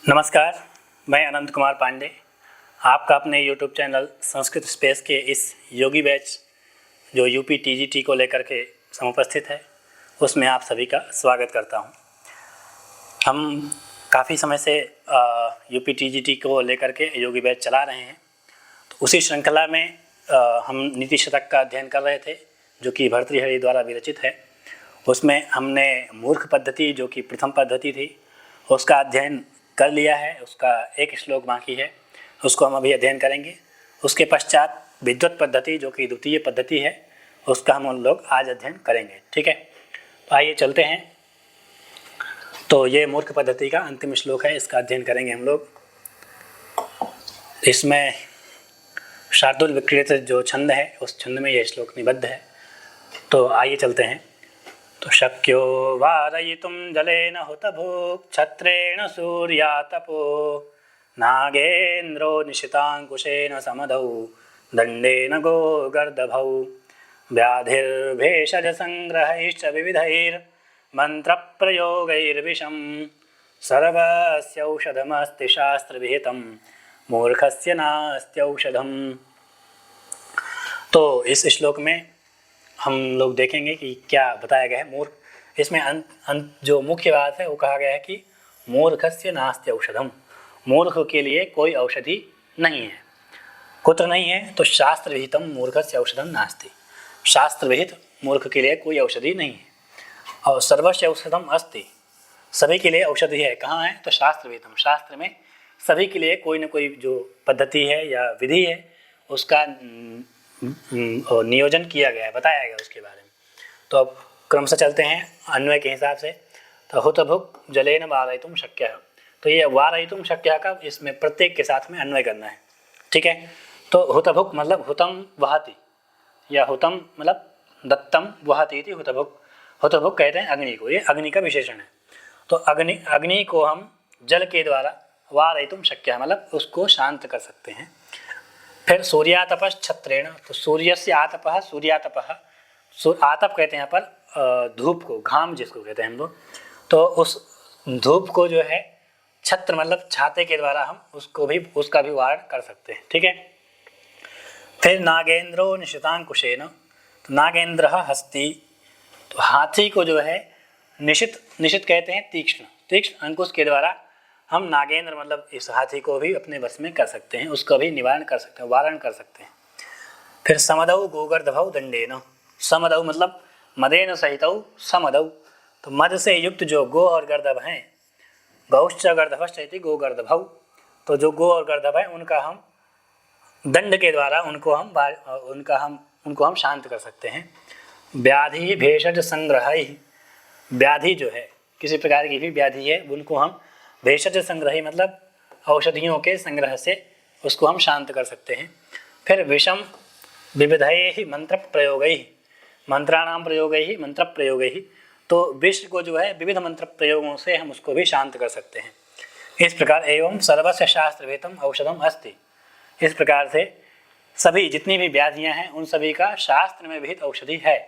नमस्कार, मैं अनंत कुमार पांडे आपका अपने YouTube चैनल संस्कृत स्पेस के इस योगी बैच जो यूपी टीजीटी को लेकर के समुपस्थित है उसमें आप सभी का स्वागत करता हूं। हम काफ़ी समय से यूपी टीजीटी को लेकर के योगी बैच चला रहे हैं। तो उसी श्रृंखला में हम नीति शतक का अध्ययन कर रहे थे जो कि भर्तृहरि द्वारा विरचित है। उसमें हमने मूर्ख पद्धति जो कि प्रथम पद्धति थी उसका अध्ययन कर लिया है। उसका एक श्लोक बाकी है, उसको हम अभी अध्ययन करेंगे। उसके पश्चात विद्वत पद्धति जो कि द्वितीय पद्धति है उसका हम लोग आज अध्ययन करेंगे। ठीक है, तो आइए चलते हैं। तो ये मूर्ख पद्धति का अंतिम श्लोक है, इसका अध्ययन करेंगे हम लोग। इसमें शार्दूल विक्रीडित जो छंद है उस छंद में यह श्लोक निबद्ध है। तो आइए चलते हैं। तो शक्यो वारयितुं जलेन हुतभुक् छत्रेण सूर्यातपो नागेन्द्रो निशिताङ्कुशेन समदौ दण्डेन गोगर्दभौ व्याधिर्भेषजसंग्रहैश्च विविधैर्मन्त्रप्रयोगैर्विषं सर्वस्यौषधमस्ति शास्त्रविहितं मूर्खस्य नास्त्यौषधम्। तो इस श्लोक में हम लोग देखेंगे कि क्या बताया गया है। मूर्ख, इसमें जो मुख्य बात है वो कहा गया है कि मूर्खस्य नास्ति औषधम, मूर्ख के लिए कोई औषधि नहीं है। कुत्र नहीं है? तो शास्त्र विहितम मूर्खस्य औषधम नास्ति, शास्त्र विहित मूर्ख के लिए कोई औषधि नहीं है। और सर्वस्य औषधम अस्ति, सभी के लिए औषधि है। कहाँ है? तो शास्त्र विहितम, शास्त्र में सभी के लिए कोई न कोई जो पद्धति है या विधि है उसका नियोजन किया गया है, बताया गया उसके बारे में। तो अब क्रम से चलते हैं अन्वय के हिसाब से। तो हुतभुक् जलेन वारयितुं शक्यः, तो ये वारयितुं शक्यः का इसमें प्रत्येक के साथ में अन्वय करना है। ठीक है, तो हुतभुक् मतलब हुतम वहति, या हुतम मतलब दत्तम वहति इति हुतभुक्। हुतभुक् कहते हैं अग्नि को, ये अग्नि का विशेषण है। तो अग्नि को हम जल के द्वारा वारयितुं शक्यः मतलब उसको शांत कर सकते हैं। फिर सूर्यातपः छत्रेण, तो सूर्य से आतपः, सूर्यातपः, आतप कहते हैं यहाँ पर धूप को, घाम जिसको कहते हैं हम लोग। तो उस धूप को जो है छत्र मतलब छाते के द्वारा हम उसका भी वारण कर सकते हैं। ठीक है, फिर नागेंद्रो निशितांकुशेन, तो नागेंद्र हस्ती, तो हाथी को जो है निशित कहते हैं तीक्ष्ण अंकुश के द्वारा हम नागेंद्र मतलब इस हाथी को भी अपने वश में कर सकते हैं, उसका भी निवारण कर सकते हैं, वारण कर सकते हैं। फिर समदौ गोगर्दभौ दंडेन, समदौ मतलब मदेन सहितौ समदौ, तो मद से युक्त जो गो और गर्दभ हैं, गौश्च गर्दभश्च इति गोगर्दभौ, तो जो गो और गर्दभ है उनका हम दंड के द्वारा उनको हम शांत कर सकते हैं। व्याधि भेषज संग्रह, व्याधि जो है किसी प्रकार की भी व्याधि है उनको हम भेषज संग्रही मतलब औषधियों के संग्रह से उसको हम शांत कर सकते हैं। फिर विषम विविधैः मंत्र प्रयोगैः, मंत्राणाम प्रयोगैः मंत्र प्रयोगैः, तो विष को जो है विविध मंत्र प्रयोगों से हम उसको भी शांत कर सकते हैं। इस प्रकार एवं सर्वस्य शास्त्र विहितम औषधम अस्ति, इस प्रकार से सभी जितनी भी व्याधियां हैं उन सभी का शास्त्र में विहित औषधि है,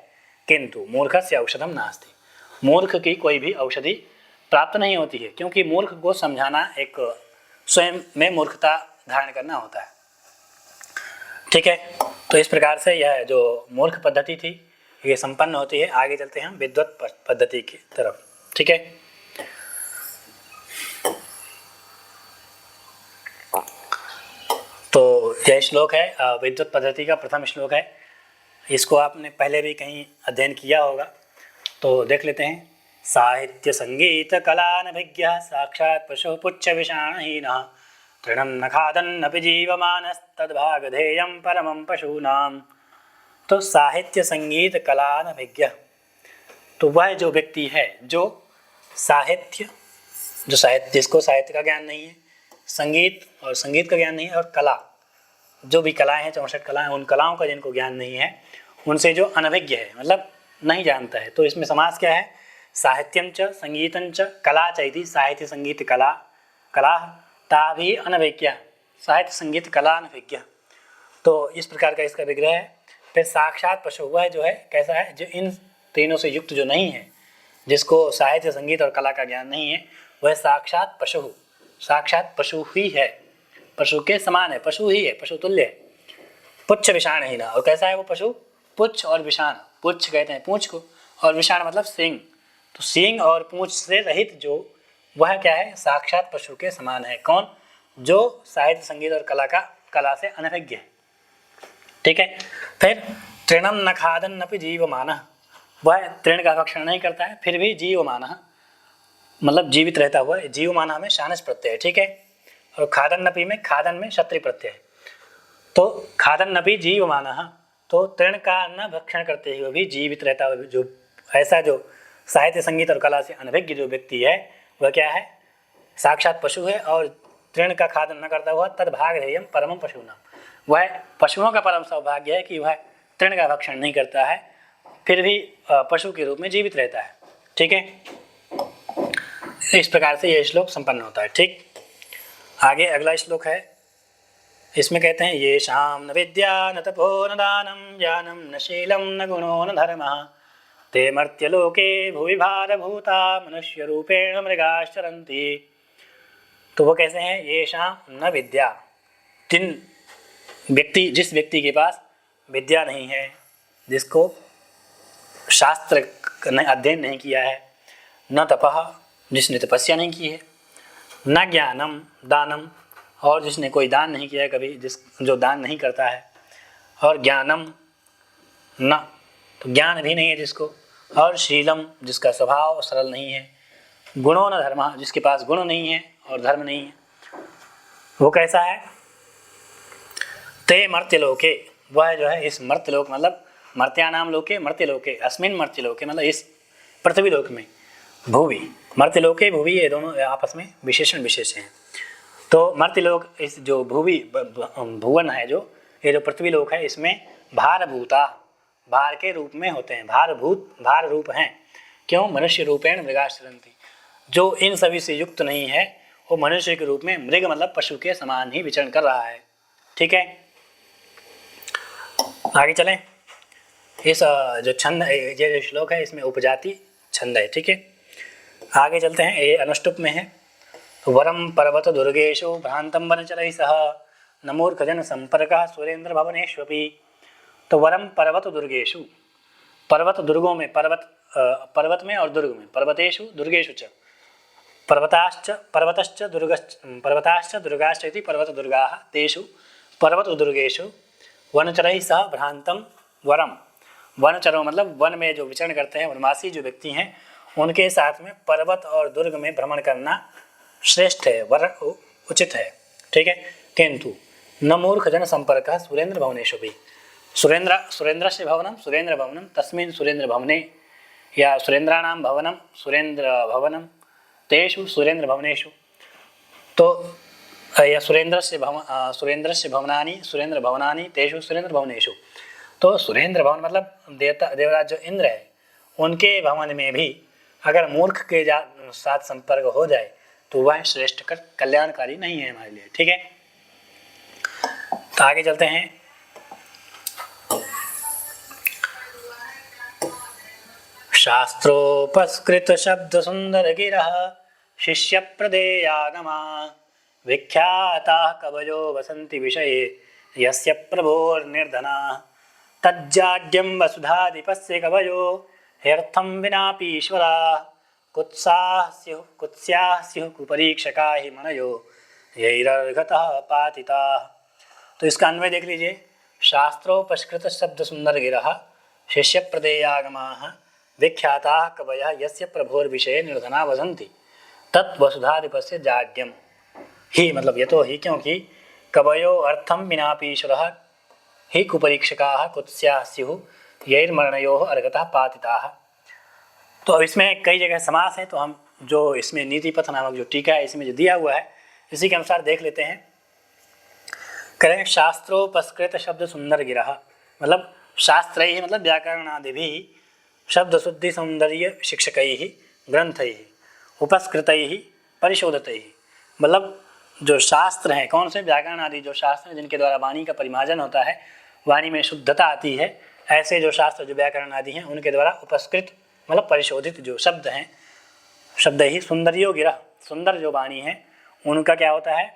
किंतु मूर्खस्य औषधम नास्ति, मूर्ख की कोई भी औषधि प्राप्त नहीं होती है, क्योंकि मूर्ख को समझाना एक स्वयं में मूर्खता धारण करना होता है। ठीक है, तो इस प्रकार से यह जो मूर्ख पद्धति थी ये संपन्न होती है। आगे चलते हैं हम विद्वत पद्धति की तरफ। ठीक है, तो यह श्लोक है विद्वत पद्धति का प्रथम श्लोक है। इसको आपने पहले भी कहीं अध्ययन किया होगा, तो देख लेते हैं। साहित्य संगीत कलानभिज्ञः साक्षात् पशुः पुच्छ विषाणहीनः तृणं न खादन्नपि जीवमानस्तद्भागधेयं परमं पशूनां। तो साहित्य संगीत कलानभिज्ञः, तो वह जो व्यक्ति है जो साहित्य जिसको साहित्य का ज्ञान नहीं है, संगीत और संगीत का ज्ञान नहीं है, और कला जो भी कलाएं हैं 64 कलाएं, उन कलाओं का जिनको ज्ञान नहीं है उनसे जो अनभिज्ञ है मतलब नहीं जानता है। तो इसमें समास क्या है? साहित्यं च संगीतं च कला च इति, साहित्य संगीत कला, कला ताभि अनभिज्ञ, साहित्य संगीत कला अनभिज्ञ। तो इस प्रकार का इसका विग्रह है। फिर साक्षात पशु, वह जो है कैसा है? जो इन तीनों से युक्त जो नहीं है, जिसको साहित्य संगीत और कला का ज्ञान नहीं है, वह साक्षात पशु, साक्षात पशु ही है, पशु के समान है, पशु ही है, पशु तुल्य है। पुच्छ विषाण ही ना, और कैसा है वो पशु? पुच्छ और विषाण, पुच्छ कहते हैं पूंछ को, और विषाण मतलब सींग, तो सींग और पूंछ से रहित जो वह क्या है? साक्षात पशु के समान है। कौन? जो साहित्य संगीत और कला से अनभिज्ञ है। ठीक है। फिर तृणम न खादन नपि जीवमानः, वह तृण का भक्षण नहीं करता है फिर भी जीवमानः मतलब जीवित रहता हुआ। जीवमानः में शानच प्रत्यय है। ठीक है। और खादन नपि में, खादन में क्षत्रिय प्रत्यय है, तो खादन नपि जीवमानः, तो तृण का न भक्षण करते हुए भी जीवित रहता हुआ जो ऐसा जो साहित्य संगीत और कला से अनभिज्ञ जो व्यक्ति है वह क्या है? साक्षात पशु है। और तृण का खादन न करता हुआ तद्भागधेयम परमं पशूनां, वह पशुओं का परम सौभाग्य है कि वह तृण का भक्षण नहीं करता है फिर भी पशु के रूप में जीवित रहता है। ठीक है। इस प्रकार से यह श्लोक संपन्न होता है। ठीक। आगे अगला श्लोक है, इसमें कहते हैं ये शाम न विद्या न तपो न दानम ज्ञानम न शीलम न गुणो न धर्मः ते मर्त्यलोके भुवि भारभूता मनुष्य रूपेण मृगाश्चरन्ति। तो वो कैसे हैं? ये शाम न विद्या, जिस व्यक्ति के पास विद्या नहीं है, जिसको शास्त्र अध्ययन नहीं किया है, न तपः, जिसने तपस्या नहीं की है, न ज्ञानम दानम, और जिसने कोई दान नहीं किया है कभी, जो दान नहीं करता है, और ज्ञानम न, तो ज्ञान भी नहीं है जिसको, और शीलम, जिसका स्वभाव सरल नहीं है, गुणों न धर्म, जिसके पास गुण नहीं है और धर्म नहीं है, वो कैसा है? ते मर्त्यलोके, वह जो है इस मर्त्यलोक मतलब मर्त्यानाम लोके मर्त्यलोके अस्मिन मर्त्यलोके मतलब इस पृथ्वी लोक में, भुवि मर्त्यलोके भुवि ये दोनों आपस में विशेषण विशेष हैं। तो मर्त्यलोक इस जो भुवि भुवन है, जो ये जो पृथ्वी लोक है, इसमें भारभूता, भार के रूप में होते हैं, भारभूत भार रूप हैं। क्यों? मनुष्य रूपेण मृगाश्चरन्ति, जो इन सभी से युक्त नहीं है वो मनुष्य के रूप में, मृग मतलब पशु के समान ही विचरण कर रहा है। ठीक है। आगे चलें। इस जो छंद ये जो श्लोक है इसमें उपजाति छंद है। ठीक है। आगे चलते हैं। ये अनुष्टुप में है। वरम पर्वत दुर्गेशु भ्रांतम वनचरैः सह न मूर्खजन संपर्कः सुरेंद्र भवनेष्वपि। तो वरम पर्वत दुर्गेशु, पर्वत दुर्गों में, पर्वत में और दुर्ग में, पर्वतेषु दुर्गेषु च, पर्वतश्च दुर्गाश्च इति पर्वत दुर्गाः तेषु पर्वत दुर्गेषु वनचरैः सह भ्रांतम वरम, वनचरों मतलब वन में जो विचरण करते हैं, वनवासी जो व्यक्ति हैं, उनके साथ में पर्वत और दुर्ग में भ्रमण करना श्रेष्ठ है, वर उचित है। ठीक है। किंतु न मूर्ख जन संपर्क सुरेंद्र भवनेषु भी, सुरेंद्र से भवनम सुरेंद्र भवनम तस्मिन् सुरेंद्र भवने, या सुरेंद्राणाम भवनम सुरेंद्र भवनम तेषु सुरेंद्र भवनेषु। तो या सुरेंद्र से भवनानि सुरेंद्र भवनानि तेषु सुरेंद्र भवनेषु। तो सुरेंद्र भवन मतलब देवराज जो इंद्र है, उनके भवन में भी अगर मूर्ख के साथ संपर्क हो जाए तो वह श्रेष्ठ कल्याणकारी नहीं है हमारे लिए। ठीक है। तो आगे चलते हैं। शास्त्रोपस्कृत शब्द सुंदर गिरः शिष्य प्रदेयागमा विख्याता कवयो वसंति विषये यस्य प्रभोर्निर्धना तज्जाड्यं वसुधाधिपस्य कवयो ह्यर्थं विनापि ईश्वरा कुत्स्याः स्युः कुपरीक्षका हि मनयो यैरर्घतः पातिताः। तो इसका अन्वय देख लीजिए। शास्त्रोपस्कृत शब्द सुंदर गिरः शिष्य प्रदेयागमाः विख्याताः कवयः यस्य प्रभोर्विषये निर्धना वसन्ति तत् वसुधाधिपस्य जाड्यम ही, मतलब यतो ही, क्योंकि कवयो अर्थम विनापि ईश्वरः ही कुपरीक्षकाः कुत्स्याः स्युः यैर्मरणयोः अर्घतः पातिताः। तो अब इसमें कई जगह समास है, तो हम जो इसमें नीतिपथ नामक जो टीका है इसमें जो दिया हुआ है इसी के अनुसार देख लेते हैं। करें शास्त्रोपस्कृत शब्द सुंदर गिरः, मतलब शास्त्रैः मतलब व्याकरणादिभिः शब्द शुद्धि सौंदर्य शिक्षकैः ग्रंथैः उपस्कृतैः परिशोधितैः, मतलब जो शास्त्र हैं, कौन से? व्याकरण आदि जो शास्त्र हैं जिनके द्वारा वाणी का परिमार्जन होता है, वाणी में शुद्धता आती है, ऐसे जो शास्त्र जो व्याकरण आदि हैं उनके द्वारा उपस्कृत मतलब परिशोधित जो शब्द हैं, शब्द ही सुंदरियो गिरः, सुंदर जो वाणी है उनका क्या होता है,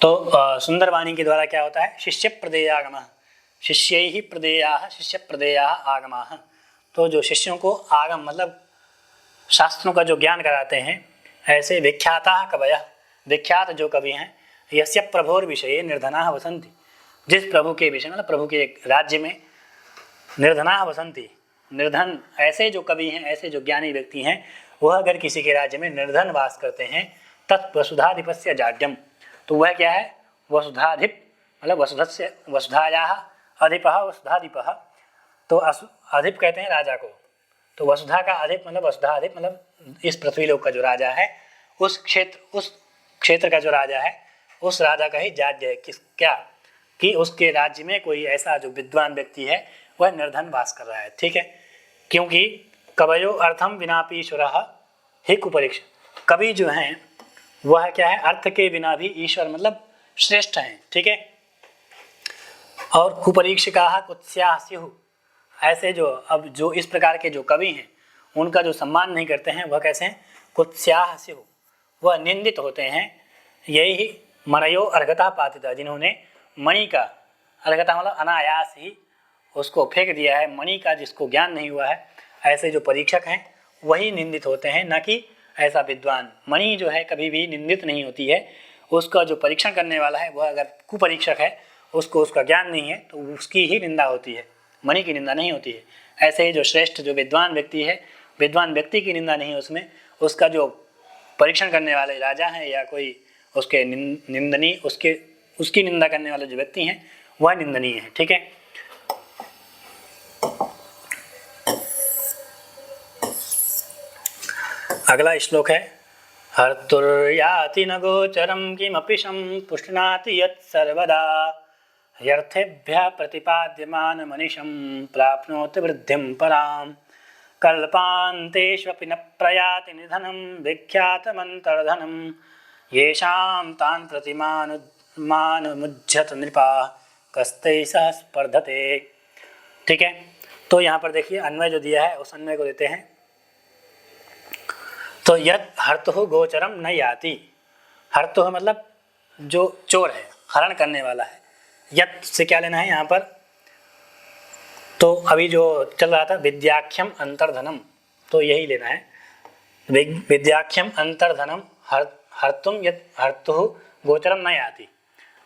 तो सुंदर वाणी के द्वारा क्या होता है, शिष्य प्रदेयागम, शिष्यैहि प्रदेयाः शिष्य प्रदेयाः आगमाः। तो जो शिष्यों को आगम मतलब शास्त्रों का जो ज्ञान कराते हैं, ऐसे विख्याता कवयः, विख्यात जो कवि हैं, यस्य प्रभोर विषये निर्धनाः वसन्ति, जिस प्रभु के विषय मतलब प्रभु के राज्य में निर्धनाः वसन्ति, निर्धन ऐसे जो कवि हैं, ऐसे जो ज्ञानी व्यक्ति हैं, वह अगर किसी के राज्य में निर्धन वास करते हैं, तत् वसुधाधिपस्य जाड्यम, तो वह क्या है, वसुधाधिप मतलब वसुधस्य वसुधायाः अधिपः वसुधाधिपः, तो अधिप कहते हैं राजा को, तो वसुधा का अधिप मतलब वसुधाधिप मतलब इस पृथ्वी लोक का जो राजा है, उस क्षेत्र का जो राजा है, उस राजा का ही जाड्य है। किस क्या कि उसके राज्य में कोई ऐसा जो विद्वान व्यक्ति है वह निर्धन वास कर रहा है, ठीक है। क्योंकि कवयो अर्थम विनापि ईश्वरः हि कुपरीक्ष, कवि जो हैं वह क्या है, अर्थ के बिना भी ईश्वर मतलब श्रेष्ठ हैं, ठीक है। और कुपरीक्षकाः कुत्स्याः स्युः, ऐसे जो अब जो इस प्रकार के जो कवि हैं उनका जो सम्मान नहीं करते हैं वह कैसे हैं, कुत्स्याः स्युः, वह निंदित होते हैं। यही मणयो अर्घता पातिता, जिन्होंने मणि का, अर्घता मतलब अनायास ही उसको फेंक दिया है, मणि का जिसको ज्ञान नहीं हुआ है, ऐसे जो परीक्षक हैं वही निंदित होते हैं, न कि ऐसा विद्वान। मणि जो है कभी भी निंदित नहीं होती है, उसका जो परीक्षण करने वाला है वह अगर कुपरीक्षक है, उसको उसका ज्ञान नहीं है, तो उसकी ही निंदा होती है, मणि की निंदा नहीं होती है। ऐसे ही जो श्रेष्ठ जो विद्वान व्यक्ति है, विद्वान व्यक्ति की निंदा नहीं है उसमें, उसका जो परीक्षण करने वाले राजा हैं या कोई उसके निंदनीय उसकी निंदा करने वाले जो व्यक्ति हैं वह निंदनीय है, ठीक है। अगला श्लोक है, हर्तुर्याति न गोचरं किमपि पुष्णाति यत् सर्वदा, ह्यर्थेभ्यः प्रतिपाद्यमान मनीषं प्राप्नोति वृद्धिं परां, कल्पान्तेष्वपि न प्रयाति निधनं विख्यातमन्तर्धनं, येषां तान् प्रतिमानमुज्झत नृपा कस्तैः सह स्पर्धते, ठीक है। तो यहाँ पर देखिए अन्वय जो दिया है उस अन्वय को देते हैं। तो यत् हर्तुः गोचरम न याति, हर्तुः मतलब जो चोर है, हरण करने वाला है, यत् से क्या लेना है यहाँ पर, तो अभी जो चल रहा था विद्याख्यम अंतर्धनम, तो यही लेना है, विद्याख्यम अंतर्धनम हर्तुम यत् हर्तुः गोचरम न याति।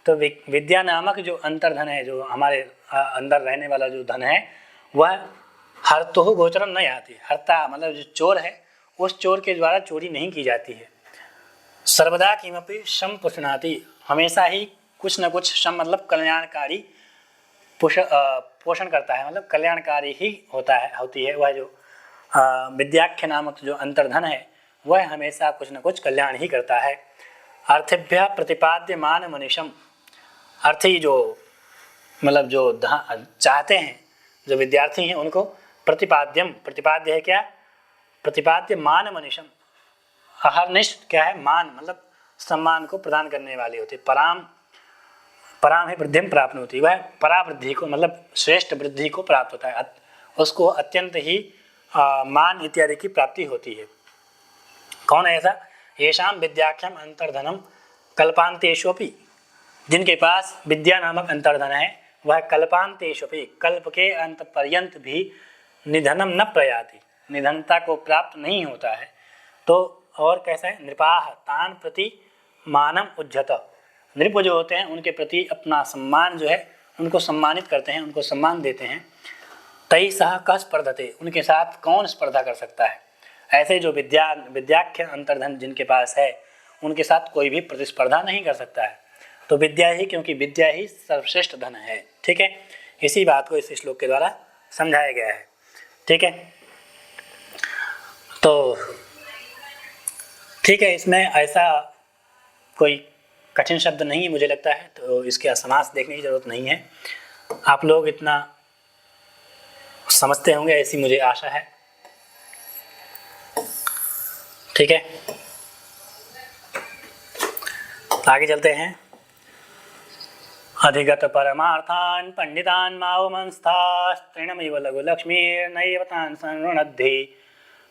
तो विद्या नामक जो अंतर्धन है, जो हमारे अंदर रहने वाला जो धन है, वह हर्तुः गोचरम न याति, हर्ता मतलब जो चोर है उस चोर के द्वारा चोरी नहीं की जाती है। सर्वदा किमपि शम पुष्णाति, हमेशा ही कुछ न कुछ, शम मतलब कल्याणकारी, पोषण करता है, मतलब कल्याणकारी ही होती है वह जो विद्याख्य नामक जो अंतर्धन है वह हमेशा कुछ न कुछ कल्याण ही करता है। अर्थेभ्यः प्रतिपाद्यमान मनीषम, अर्थी जो मतलब जो चाहते हैं, जो विद्यार्थी हैं उनको प्रतिपाद्यम, प्रतिपाद्य है क्या, प्रतिपाद्य मान मनीषम, अहर्निष्ठ क्या है, मान मतलब सम्मान को प्रदान करने वाले होते, पराम पराम ही वृद्धि प्राप्त होती, वह परावृद्धि को मतलब श्रेष्ठ वृद्धि को प्राप्त होता है, उसको अत्यंत ही मान इत्यादि की प्राप्ति होती है। कौन है ऐसा, येषां विद्याख्यम अंतर्धनम कल्पांतेष्वपि, जिनके पास विद्या नामक अंतर्धन है वह कल्पांतेष्वपि, कल्प के अंत पर्यंत भी निधनम न प्रयाति, निधनता को प्राप्त नहीं होता है। तो और कैसा है, नृपाः तान प्रति मानम उज्जत, नृप जो होते हैं उनके प्रति अपना सम्मान जो है उनको सम्मानित करते हैं, उनको सम्मान देते हैं। तैः सह कः स्पर्धते, उनके साथ कौन स्पर्धा कर सकता है, ऐसे जो विद्याख्य अंतर्धन जिनके पास है उनके साथ कोई भी प्रतिस्पर्धा नहीं कर सकता है। तो विद्या ही, क्योंकि विद्या ही सर्वश्रेष्ठ धन है, ठीक है। इसी बात को इस श्लोक के द्वारा समझाया गया है, ठीक है। तो ठीक है, इसमें ऐसा कोई कठिन शब्द नहीं है मुझे लगता है, तो इसके समास देखने की जरूरत नहीं है, आप लोग इतना समझते होंगे ऐसी मुझे आशा है, ठीक है। आगे चलते हैं। अधिगत परमार्थान् पंडितान् मावमंस्थास्त्रिणमिव लघु लक्ष्मीर्नैव तान् संऋणद्धि,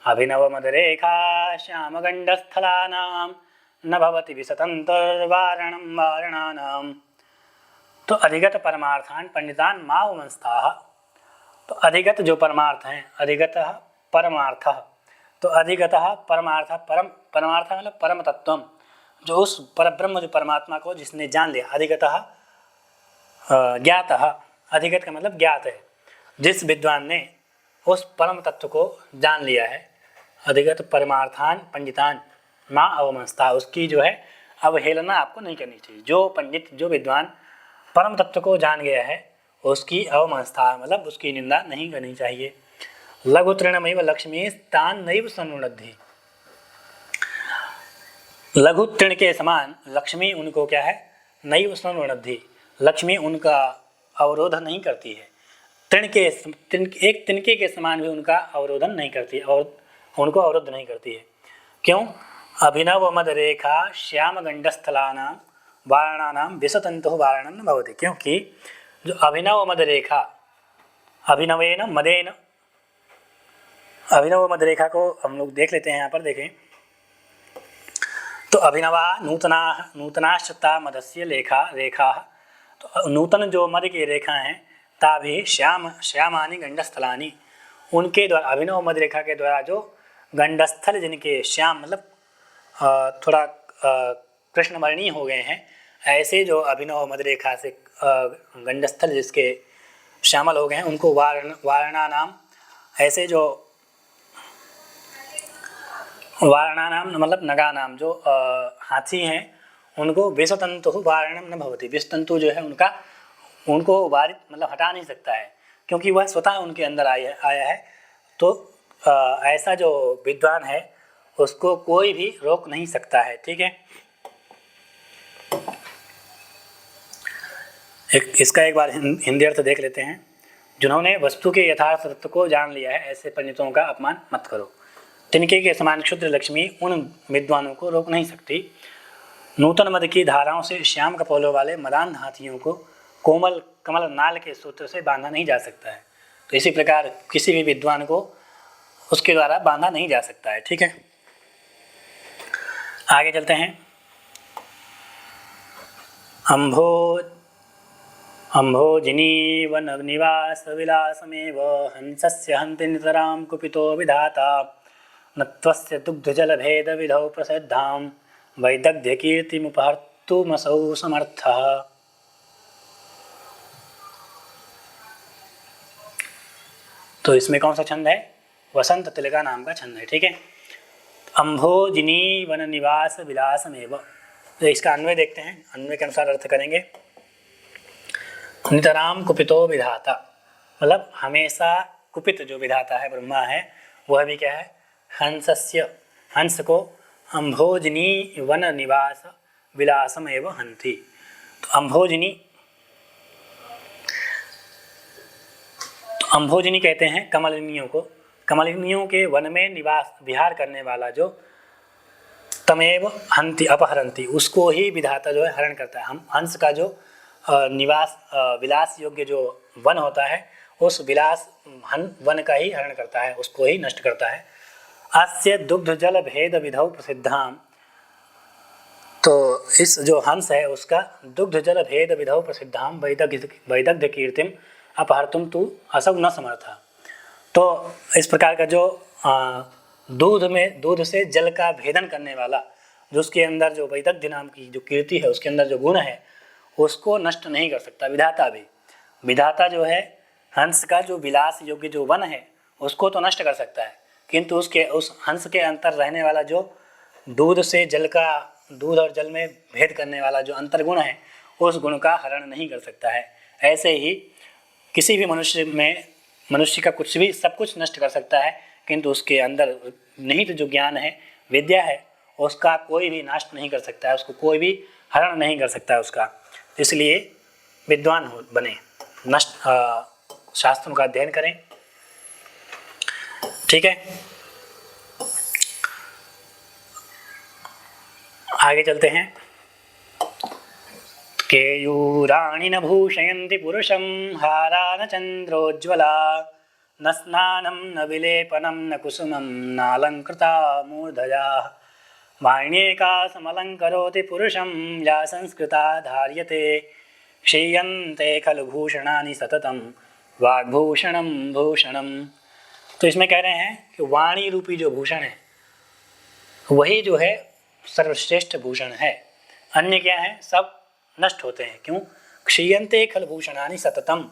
अभिनवमदरेखा श्यामगण्डस्थलानां न भवति विसतन्तर्वारणं वारणानाम। तो अधिगत परमार्थान पंडितान मावमंस्ताः। तो अधिगत जो परमार्थ हैं, अधिगतः परमार्थः, तो अधिगतः परमार्थ, परमार्थ मतलब परम तत्वम, जो उस परब्रह्म जो परमात्मा को जिसने जान लिया, अधिगतः ज्ञातः, अधिगत का मतलब ज्ञात है, जिस विद्वान ने उस परम तत्व को जान लिया है। अधिगत परमार्थान पंडितान माँ अवमंस्ता, उसकी जो है अवहेलना आपको नहीं करनी चाहिए। जो पंडित, जो विद्वान परम तत्व को जान गया है उसकी अवमंस्ता मतलब उसकी निंदा नहीं करनी चाहिए। लघु तृणमैव लक्ष्मी तान नैव सनुनद्धि। लघु तृण के समान लक्ष्मी उनको क्या है, नैव सनुनद्धि, लक्ष्मी उनका अवरोध नहीं करती है। एक तिनके के समान भी उनका अवरोधन नहीं करती और उनको अवरुद्ध नहीं करती है। क्यों? अभिनव मद रेखा श्याम गंडस्थलानां वारणानां विसतंतु वारणं न भवति। क्योंकि जो अभिनव मद रेखा, अभिनवेन मदेन, अभिनव मद रेखा को हम लोग देख लेते हैं। यहाँ पर देखें तो अभिनवा नूतनाश्चता मदस्य रेखा, तो नूतन जो मद की रेखा हैं, ताभि श्यामानि गंडस्थलानि, उनके द्वारा अभिनव मद रेखा के द्वारा जो गंडस्थल जिनके श्याम मतलब थोड़ा कृष्णवर्णीय हो गए हैं, ऐसे जो अभिनव मद रेखा से गंडस्थल जिसके श्यामल हो गए हैं, उनको वारणा नाम, ऐसे जो वारणा नाम मतलब नगा नाम जो हाथी हैं, उनको विषतंतु वारणम न भवति। विषतंतु जो है उनको वारित मतलब हटा नहीं सकता है, क्योंकि वह स्वतः उनके अंदर आया है। तो ऐसा जो विद्वान है उसको कोई भी रोक नहीं सकता है। ठीक है, इसका एक बार हिंदी अर्थ देख लेते हैं। जिन्होंने वस्तु के यथार्थ तत्व को जान लिया है, ऐसे पंडितों का अपमान मत करो। तिनके के समान क्षुद्र लक्ष्मी उन विद्वानों को रोक नहीं सकती। नूतन मद की धाराओं से श्याम कपोलों वाले मदान हाथियों को कोमल कमल नाल के सूत्र से बांधा नहीं जा सकता है। तो इसी प्रकार किसी भी विद्वान को उसके द्वारा बांधा नहीं जा सकता है। ठीक है, आगे चलते हैं। अम्भोजिनी वन निवास विलासमेव हंसस्य हन्ति नितरां कुपितो विधाता नत्वस्य दुग्धजल भेद विधौ प्रसिद्धां वैदग्ध्य कीर्तिमुपहर्तुमसौ समर्थः। तो इसमें कौन सा छंद है? वसंत तिलका नाम का छंद है। ठीक है, अम्भोजिनी वन निवास विलासमेव। तो इसका अन्वय देखते हैं, अन्वय के अनुसार अर्थ करेंगे। नितराम कुपितो विधाता, मतलब हमेशा कुपित जो विधाता है, ब्रह्मा है, वह भी क्या है? हंसस्य, हंस को अम्भोजिनी वन निवास विलासमेव हंति। तो अम्भोजिनी कहते हैं कमलिनियों को। कमलिनियों के वन में निवास विहार करने वाला जो तमेव हंति अपहरंति, उसको ही विधाता जो है हरण करता है। हम हंस का जो निवास विलास योग्य जो वन होता है, उस विलास वन का ही हरण करता है, उसको ही नष्ट करता है। अस्य दुग्ध जल भेद विधौ प्रसिद्धाम। तो इस जो हंस है उसका दुग्ध जल भेद विधौ प्रसिद्धाम वैदग्ध्य कीर्तिम अपहर्तुम तु असौ न समर्था। तो इस प्रकार का जो दूध से जल का भेदन करने वाला, जो उसके अंदर जो वैदग्ध्य नाम की जो कीर्ति है, उसके अंदर जो गुण है, उसको नष्ट नहीं कर सकता विधाता भी। विधाता जो है हंस का जो विलास योग्य जो वन है उसको तो नष्ट कर सकता है, किंतु उस हंस के अंतर रहने वाला जो दूध और जल में भेद करने वाला जो अंतर्गुण है, उस गुण का हरण नहीं कर सकता है। ऐसे ही किसी भी मनुष्य का कुछ भी सब कुछ नष्ट कर सकता है, किंतु उसके अंदर निहित जो ज्ञान है, विद्या है, उसका कोई भी नाश नहीं कर सकता है, उसको कोई भी हरण नहीं कर सकता है उसका। इसलिए विद्वान बने, शास्त्रों का अध्ययन करें। ठीक है, आगे चलते हैं। केयूराणि न भूषयन्ति पुरुषं हारा न चंद्रोज्ज्वला न स्नानं न विलेपनं न कुसुमं नालंकृता मूर्धजा वाण्येका समलंकरोति पुरुषं या संस्कृता धार्यते क्षीयन्ते खलु भूषणानि सततं वाग्भूषणं भूषणम। तो इसमें कह रहे हैं कि वाणी रूपी जो भूषण है वही जो है सर्वश्रेष्ठ भूषण है, अन्य क्या है सब नष्ट होते हैं। क्यों? क्षीयन्ते खल भूषणानि सततम,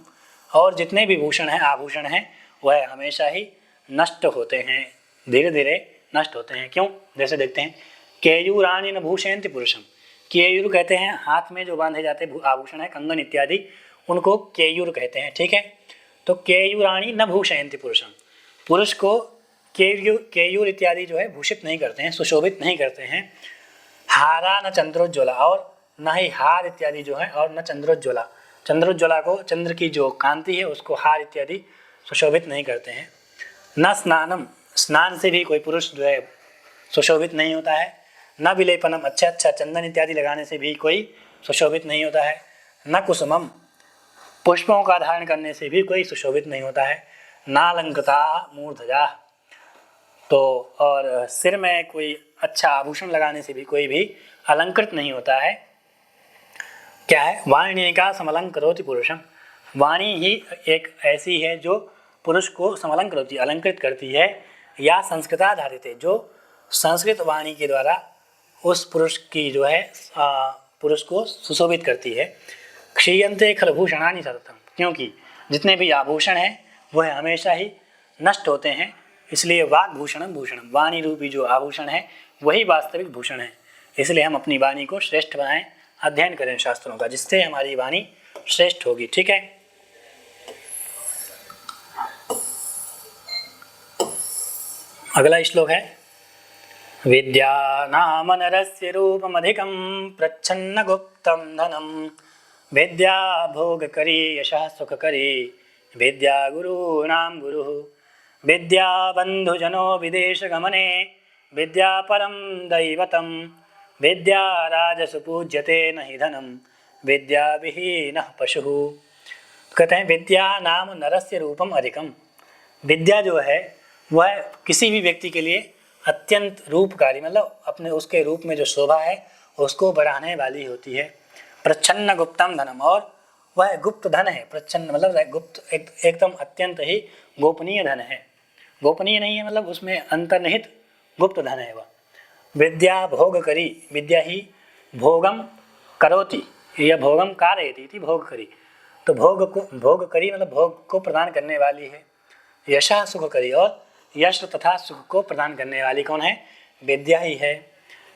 और जितने भी भूषण हैं आभूषण हैं वह हमेशा ही नष्ट होते हैं, धीरे धीरे नष्ट होते हैं। क्यों? जैसे देखते हैं केयूराणि न भूषयन्ति पुरुषम, केयूर कहते हैं हाथ में जो बांधे जाते आभूषण है कंगन इत्यादि, उनको केयूर कहते हैं। ठीक है, तो केयूराणि न भूषयन्ति पुरुषम, पुरुष को केयूर इत्यादि जो है भूषित नहीं करते हैं, सुशोभित नहीं करते हैं। हारा न चंद्रोज्ज्वला, और न ही हार इत्यादि जो है, और न चंद्रोज्ज्वला, चंद्रोज्ज्वला को चंद्र की जो कांति है उसको हार इत्यादि सुशोभित नहीं करते हैं। न स्नानम, स्नान से भी कोई पुरुष जो है सुशोभित नहीं होता है। न विलेपनम, अच्छा चंदन इत्यादि लगाने से भी कोई सुशोभित नहीं होता है। न कुसुमम, पुष्पों का धारण करने से भी कोई सुशोभित नहीं होता है। नालंकृता मूर्धजा, तो और सिर में कोई अच्छा आभूषण लगाने से भी कोई भी अलंकृत नहीं होता है। क्या है? वाणी का समलंकरोति पुरुषम, वाणी ही एक ऐसी है जो पुरुष को समलंकरोति अलंकृत करती है। या संस्कृताधारित, जो संस्कृत वाणी के द्वारा उस पुरुष की जो है पुरुष को सुशोभित करती है। क्षीयन्ते खलभूषणानि सततम, क्योंकि जितने भी आभूषण हैं वह हमेशा ही नष्ट होते हैं, इसलिए वाग्भूषणम भूषणम, वाणी रूपी जो आभूषण है वही वास्तविक भूषण है। इसलिए हम अपनी वाणी को श्रेष्ठ बनाएं, अध्ययन करें शास्त्रों का, जिससे हमारी वाणी श्रेष्ठ होगी। ठीक है, अगला श्लोक है विद्या नाम नरस्य रूपमधिकं प्रच्छन्न गुप्तं धनं विद्या भोगकरी यशः सुखकरी विद्या गुरूणां गुरुः विद्या बन्धुजनो विदेशगमने विद्या परं दैवतं विद्या राजसु पूज्यते न हि धनं विद्या विहीनः पशुः। कहते हैं विद्या नाम नरस्य रूपम अधिकम, विद्या जो है वह किसी भी व्यक्ति के लिए अत्यंत रूपकारी, मतलब अपने उसके रूप में जो शोभा है उसको बढ़ाने वाली होती है। प्रच्छन्न गुप्तम धनम, और वह गुप्त धन है। प्रच्छन्न मतलब गुप्त, एकदम अत्यंत ही गोपनीय धन है। गोपनीय नहीं है मतलब उसमें अंतर्निहित गुप्त धन है वह। विद्या भोग करी, विद्या ही भोगम करोति, यह भोगम कारयति थी भोग करी, तो भोग करी मतलब भोग को प्रदान करने वाली है। यशा सुख करी, और यश तथा सुख को प्रदान करने वाली कौन है? विद्या ही है।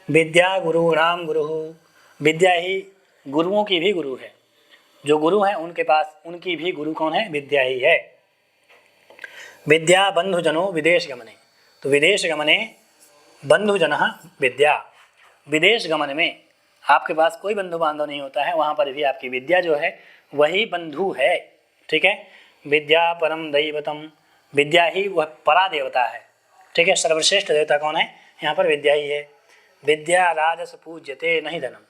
विद्या गुरुणाम गुरु, विद्या ही गुरुओं की भी गुरु है। जो गुरु हैं उनके पास उनकी भी गुरु कौन है? विद्या ही है। विद्या बंधुजनो विदेश गमने, तो विदेश गमने बंधुजन विद्या, विदेश गमन में आपके पास कोई बंधु बांधव नहीं होता है, वहाँ पर भी आपकी विद्या जो है वही बंधु है। ठीक है, विद्या परम दैवतम, विद्या ही वह परा देवता है। ठीक है, सर्वश्रेष्ठ देवता कौन है? यहाँ पर विद्या ही है। विद्या राजस पूज्यते नहीं धनम,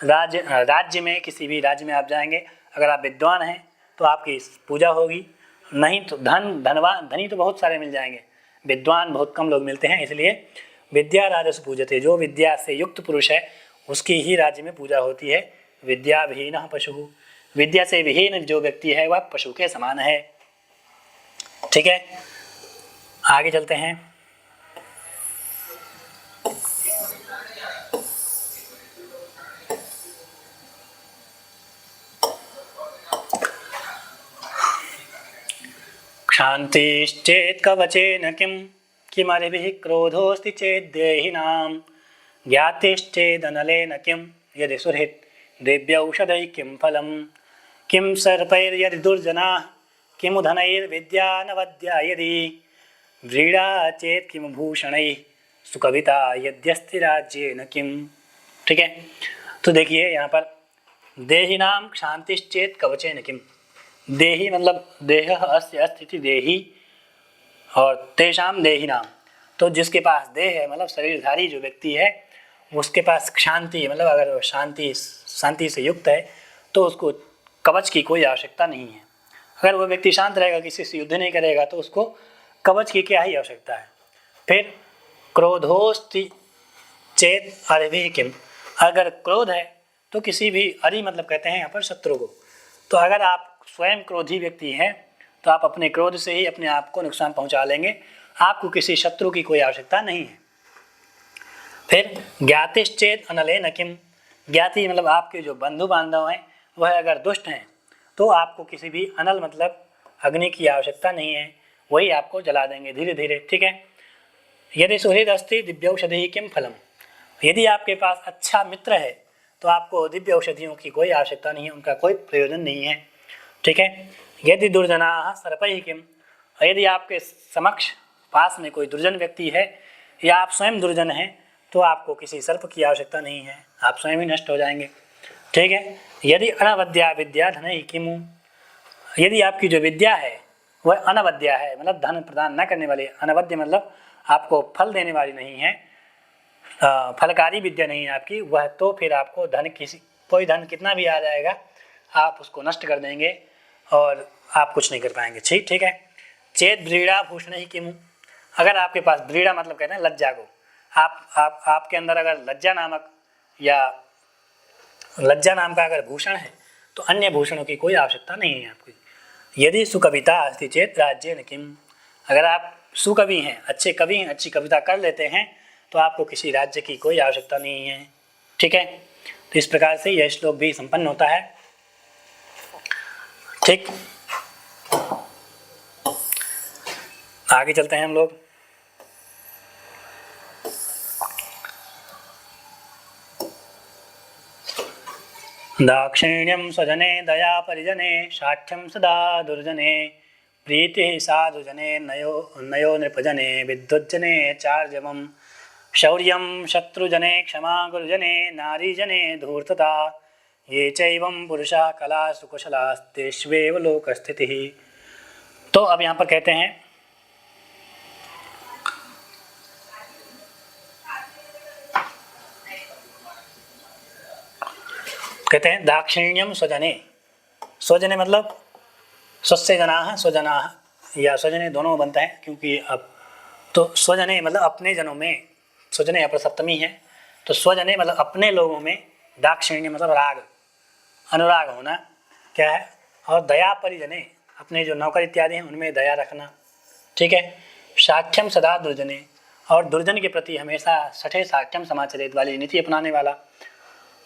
राज्य में किसी भी राज्य में आप जाएंगे, अगर आप विद्वान हैं तो आपकी पूजा होगी, नहीं तो धनी तो बहुत सारे मिल जाएंगे, विद्वान बहुत कम लोग मिलते हैं। इसलिए विद्या राजस पूजते, जो विद्या से युक्त पुरुष है उसकी ही राज्य में पूजा होती है। विद्या विहीनः पशुः, विद्या से विहीन जो व्यक्ति है वह पशु के समान है। ठीक है, आगे चलते हैं। क्षान्तिश्चेत् कवचेन किमरिभिः क्रोधोऽस्ति चेत् देहिनां ज्ञातिश्चेदनलेन किं यदि सुहृत् दिव्यौषधैः किं फलं किं सर्पैर्यदि दुर्जनाः किमु धनैर्विद्या नवद्या यदि व्रीडा चेत् किमु भूषणैः सुकविता यद्यस्ति राज्येन किम। ठीक है, तो देखिए यहाँ पर देहिनाम क्षान्तिश्चेत् कवचेन किम, देही मतलब देह अस्य अस्थिति देही, और तेषाम देहिनाम, तो जिसके पास देह है मतलब शरीरधारी जो व्यक्ति है उसके पास क्षांति मतलब अगर वो शांति से युक्त है तो उसको कवच की कोई आवश्यकता नहीं है। अगर वो व्यक्ति शांत रहेगा, किसी से युद्ध नहीं करेगा, तो उसको कवच की क्या ही आवश्यकता है। फिर क्रोधोस्ति चेत अरिभिः किम, अगर क्रोध है तो किसी भी, अरि मतलब कहते हैं यहाँ पर शत्रु को, तो अगर आप स्वयं क्रोधी व्यक्ति हैं तो आप अपने क्रोध से ही अपने आप को नुकसान पहुंचा लेंगे, आपको किसी शत्रु की कोई आवश्यकता नहीं है। फिर ज्ञातिश्चेत अनलेन किम, ज्ञाति मतलब आपके जो बंधु बांधव हैं वह अगर दुष्ट हैं तो आपको किसी भी अनल मतलब अग्नि की आवश्यकता नहीं है, वही आपको जला देंगे धीरे धीरे, ठीक है। यदि सुहृद अस्ति दिव्य औषधि किम फलम, यदि आपके पास अच्छा मित्र है तो आपको दिव्य औषधियों की कोई आवश्यकता नहीं है, उनका कोई प्रयोजन नहीं है, ठीक है। यदि दुर्जना सर्पैः किम, यदि आपके समक्ष पास में कोई दुर्जन व्यक्ति है या आप स्वयं दुर्जन हैं तो आपको किसी सर्प की आवश्यकता नहीं है, आप स्वयं ही नष्ट हो जाएंगे, ठीक है। यदि अनवद्या विद्या धनैः किमु, यदि आपकी जो विद्या है वह अनवद्या है, मतलब धन प्रदान न करने वाली, अनवद्य मतलब आपको फल देने वाली नहीं है, फलकारी विद्या नहीं है आपकी वह, तो फिर आपको धन कोई धन कितना भी आ जाएगा आप उसको नष्ट कर देंगे और आप कुछ नहीं कर पाएंगे, ठीक है। चेत व्रीड़ा भूषणैः किमु, अगर आपके पास, व्रीड़ा मतलब कहते हैं लज्जा को, आपके अंदर अगर लज्जा नाम का अगर भूषण है तो अन्य भूषणों की कोई आवश्यकता नहीं है आपकी। यदि सुकविता अस्ति चेत राज्येन किम, अगर आप सुकवि हैं, अच्छे कवि हैं, अच्छी कविता कर लेते हैं तो आपको किसी राज्य की कोई आवश्यकता नहीं है, ठीक है। तो इस प्रकार से यह श्लोक भी संपन्न होता है, ठीक। आगे चलते हैं हम लोग। दाक्षिण्यं स्वजने दया परिजने शाठ्यं सदा दुर्जने प्रीतिः साधुजने नयो नृपजने विद्वज्जने चार्जवम् शौर्यं शत्रुजने क्षमा गुरुजने नारीजने धूर्तता ये चैवं पुरुषाः कलासु कुशलास्तेष्वेव लोकस्थितिः। तो अब यहाँ पर कहते हैं दाक्षिण्यम स्वजने, स्वजने मतलब स्वस्य जनाः स्वजनाः या स्वजने दोनों बनता है, क्योंकि अब तो स्वजने मतलब अपने जनों में, स्वजने यहाँ पर सप्तमी है, तो स्वजने मतलब अपने लोगों में, दाक्षिण्य मतलब राग, अनुराग होना क्या है, और दया परिजने अपने जो नौकर इत्यादि हैं उनमें दया रखना, ठीक है। साठ्यम सदा दुर्जने, और दुर्जन के प्रति हमेशा सठे साठ्यम समाचरित वाली नीति अपनाने वाला।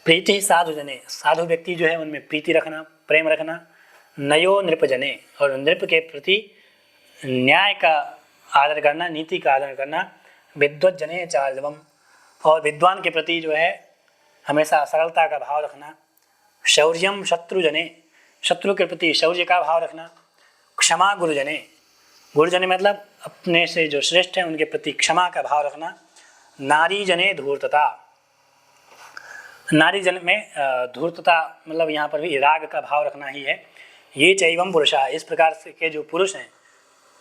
प्रीति साधुजने, साधु व्यक्ति जो है उनमें प्रीति रखना, प्रेम रखना। नयो नृपजने, और नृप के प्रति न्याय का आदर करना, नीति का आदर करना। विद्वज्जने चार्जवम, और विद्वान के प्रति जो है हमेशा सरलता का भाव रखना। शौर्यम शत्रुजने, शत्रु के प्रति शौर्य का भाव रखना। क्षमा गुरुजने, गुरुजने मतलब अपने से जो श्रेष्ठ हैं उनके प्रति क्षमा का भाव रखना। नारी जने धूर्तता, नारी जन में धूर्तता मतलब यहाँ पर भी राग का भाव रखना ही है। ये चैवम पुरुषा, इस प्रकार से के जो पुरुष हैं,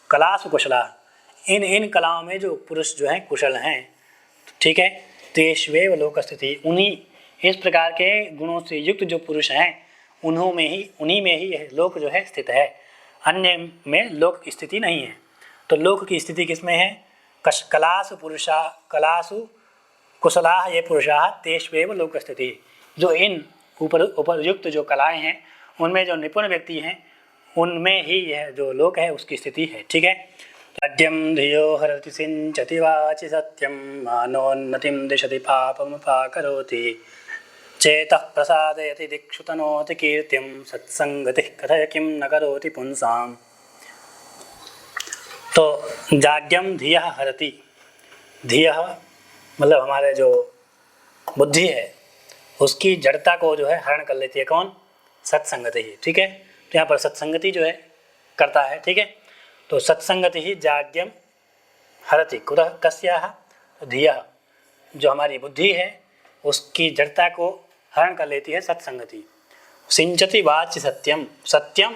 कलासु कुशला, इन कलाओं में जो पुरुष जो हैं कुशल हैं, ठीक है। तेष्वेव लोक स्थिति, उन्हीं इस प्रकार के गुणों से युक्त जो पुरुष हैं उन्हीं में ही लोक जो है स्थित है, अन्य में लोक की स्थिति नहीं है। तो लोक की स्थिति किसमें है? कलासु पुरुषा, कलासु कुशलाः ये पुरुषाः तेष्वेव लोक स्थिति, जो इन उपयुक्त जो कलाएं हैं उनमें जो निपुण व्यक्ति हैं उनमें ही यह जो लोक है उसकी स्थिति है, ठीक है। अद्यम धियो हरति सिंचति वाचि सत्यम मानोन्नतिम दिशति पापमुपाकरोति चेतः प्रसादयति दिक्षु तनोति कीर्तिम सत्संगतिः कथय किं न करोति पुंसाम्। तो जाड्यम धियः हरति, धियः मतलब हमारे जो बुद्धि है उसकी जड़ता को जो है हरण कर लेती है, कौन? सत्संगति ही, ठीक है। तो यहाँ पर सत्संगति जो है करता है, ठीक है। तो सत्संगति ही जाड्यम हरति कुतः कस्याः, धियः, जो हमारी बुद्धि है उसकी जड़ता को हरण कर लेती है सत्संगति। सिंचति वाचि सत्यम, सत्यम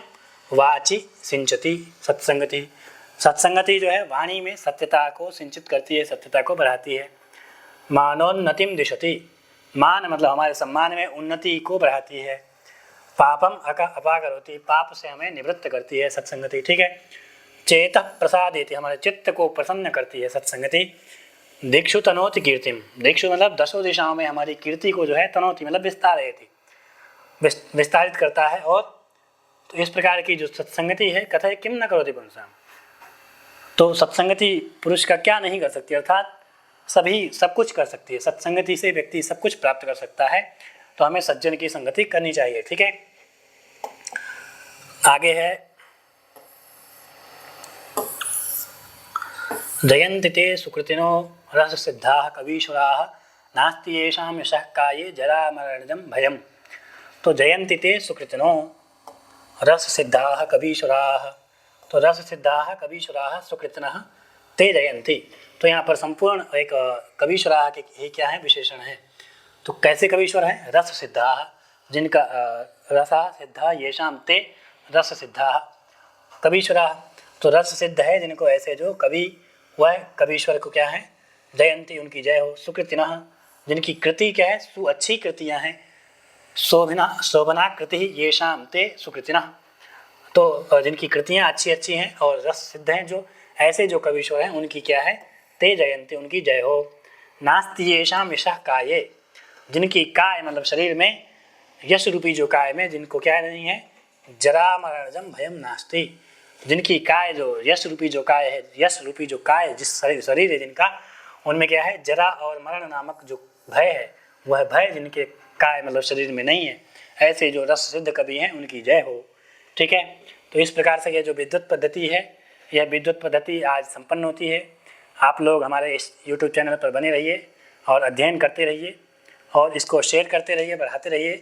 वाचि सिंचति सत्संगति, सत्संगति जो है वाणी में सत्यता को सिंचित करती है, सत्यता को बढ़ाती है। मानोन्नतिम दिशति, मान मतलब हमारे सम्मान में उन्नति को बढ़ाती है। पापम अपाकरोति, पाप से हमें निवृत्त करती है सत्संगति। ठीक है। चेत प्रसादेति, हमारे चित्त को प्रसन्न करती है सत्संगति। दिक्षु तनोति कीर्तिम, दिक्षु मतलब दसों दिशाओं में हमारी कीर्ति को जो है तनोति मतलब विस्तारित करता है। और तो इस प्रकार की जो सत्संगति है, कथय किम न करोति पुंसाम, तो सत्संगति पुरुष का क्या नहीं कर सकती, अर्थात सभी सब कुछ कर सकती है। सत्संगति से व्यक्ति सब कुछ प्राप्त कर सकता है। तो हमें सज्जन की संगति करनी चाहिए। ठीक है। आगे है जयन्ति ते सुकृतिनो रस सिद्धाः कवीश्वराः नास्ति येषां यशः काये जरा मरणजं भयम्। तो जयन्ति ते सुकृतिनो रस सिद्धाः कवीश्वराः, तो रस सिद्धाः कवीश्वराः सुकृतिनः ते जयन्ति। तो यहाँ पर संपूर्ण एक कवीश्वराः के ही क्या है, विशेषण है। तो कैसे कवीश्वर है, रस सिद्धाः, जिनका रसा सिद्धा येषाम ते रस सिद्धाः कवीश्वराः, तो रस सिद्ध है जिनको ऐसे जो कवि, वह कवीश्वर को क्या है, जयंती उनकी जय हो। सुकृतिनः, जिनकी कृति क्या है, सु अच्छी कृतियाँ हैं। शोभना कृति येषाम ते सुकृतिनः, तो जिनकी कृतियाँ अच्छी अच्छी हैं और रस सिद्ध हैं, जो ऐसे जो कवीश्वर हैं उनकी क्या है, ते जयंती उनकी जय हो। नास्ति येषाम यशः काये, जिनकी काय मतलब शरीर में, यश रूपी जो काय में जिनको क्या नहीं है, जरा मरणजम भयम नास्ति, जिनकी काय जो यश रूपी जो काय है, यश रूपी जो काय जिस शरीर है जिनका, उनमें क्या है, जरा और मरण नामक जो भय है, वह भय जिनके काय मतलब शरीर में नहीं है, ऐसे जो रस सिद्ध कवि हैं उनकी जय हो। ठीक है। तो इस प्रकार से यह जो विद्युत पद्धति है, यह विद्युत पद्धति आज संपन्न होती है। आप लोग हमारे इस YouTube चैनल पर बने रहिए और अध्ययन करते रहिए और इसको शेयर करते रहिए, बढ़ाते रहिए,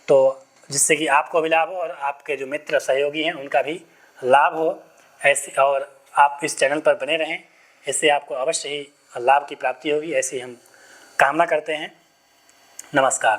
तो जिससे कि आपको भी लाभ हो और आपके जो मित्र सहयोगी हैं उनका भी लाभ हो। ऐसे और आप इस चैनल पर बने रहें, इससे आपको अवश्य ही लाभ की प्राप्ति होगी, ऐसी हम कामना करते हैं। नमस्कार।